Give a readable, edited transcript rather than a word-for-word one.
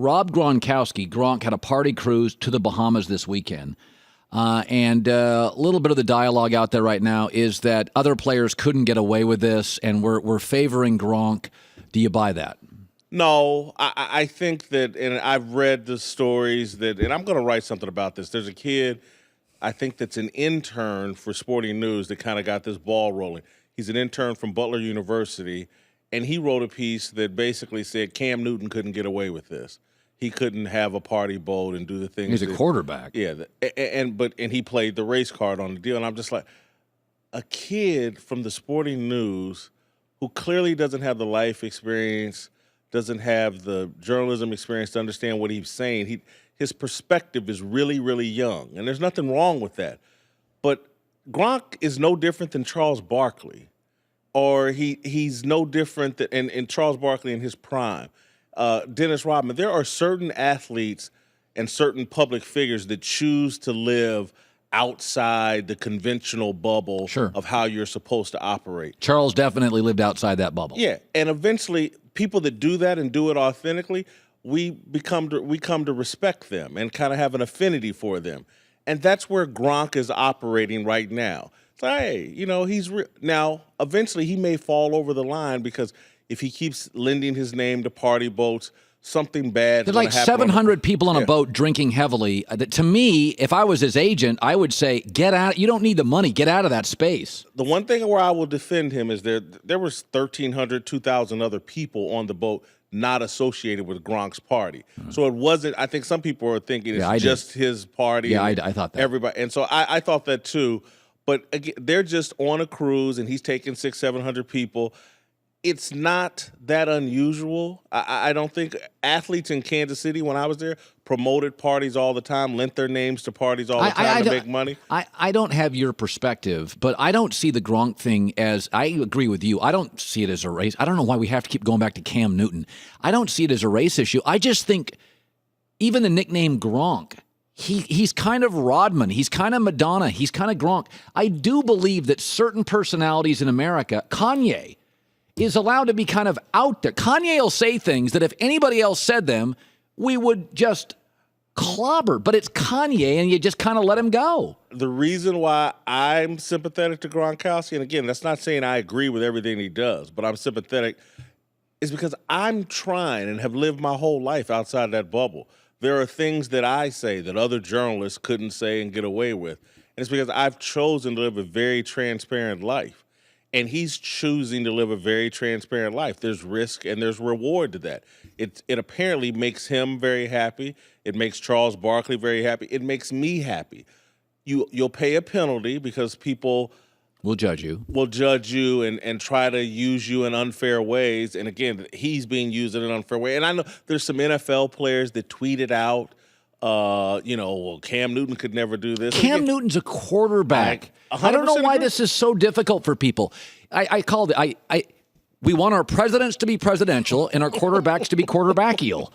Rob Gronkowski, Gronk, had a party cruise to the Bahamas this weekend. And a little bit of the dialogue out there right now is that other players couldn't get away with this, and we're favoring Gronk. Do you buy that? No, I think that, and I've read the stories that, and I'm going to write something about this. There's a kid, I think that's an intern for Sporting News that kind of got this ball rolling. He's an intern from Butler University, and he wrote a piece that basically said Cam Newton couldn't get away with this. He couldn't have a party boat and do the things. He's a quarterback. Yeah, and he played the race card on the deal. And I'm just like, a kid from the Sporting News who clearly doesn't have the life experience, doesn't have the journalism experience to understand what he's saying. His perspective is really, really young, and there's nothing wrong with that. But Gronk is no different than Charles Barkley, or he's no different than Charles Barkley in his prime. Dennis Rodman, there are certain athletes and certain public figures that choose to live outside the conventional bubble of how you're supposed to operate. Charles definitely lived outside that bubble. Yeah, and eventually people that do that and do it authentically, we come to respect them and kind of have an affinity for them. And that's where Gronk is operating right now. It's like, hey, now eventually he may fall over the line because if he keeps lending his name to party boats, something bad. There's like 700 people on a boat drinking heavily. To me, if I was his agent, I would say, get out. You don't need the money. Get out of that space. The one thing where I will defend him is there was 1,300, 2,000 other people on the boat not associated with Gronk's party. So it wasn't, I think some people are thinking it's just his party. Yeah, I thought that. Everybody. And so I thought that too. But again, they're just on a cruise and he's taking 600, 700 people. It's not that unusual. I don't think athletes in Kansas City, when I was there, promoted parties all the time, lent their names to parties all the time to make money. I don't have your perspective, but I don't see the Gronk thing as, I agree with you, I don't see it as a race. I don't know why we have to keep going back to Cam Newton. I don't see it as a race issue. I just think even the nickname Gronk, he's kind of Rodman. He's kind of Madonna. He's kind of Gronk. I do believe that certain personalities in America, Kanye, is allowed to be kind of out there. Kanye will say things that if anybody else said them, we would just clobber. But it's Kanye, and you just kind of let him go. The reason why I'm sympathetic to Gronkowski, and again, that's not saying I agree with everything he does, but I'm sympathetic, is because I'm trying and have lived my whole life outside that bubble. There are things that I say that other journalists couldn't say and get away with. And it's because I've chosen to live a very transparent life. And he's choosing to live a very transparent life. There's risk and there's reward to that. It apparently makes him very happy. It makes Charles Barkley very happy. It makes me happy. You'll pay a penalty because people will judge you. And try to use you in unfair ways. And again, he's being used in an unfair way. And I know there's some NFL players that tweeted out, well, Cam Newton could never do this. Cam Newton's a quarterback. I don't know why this is so difficult for people. I called it. We want our presidents to be presidential and our quarterbacks to be quarterbackial.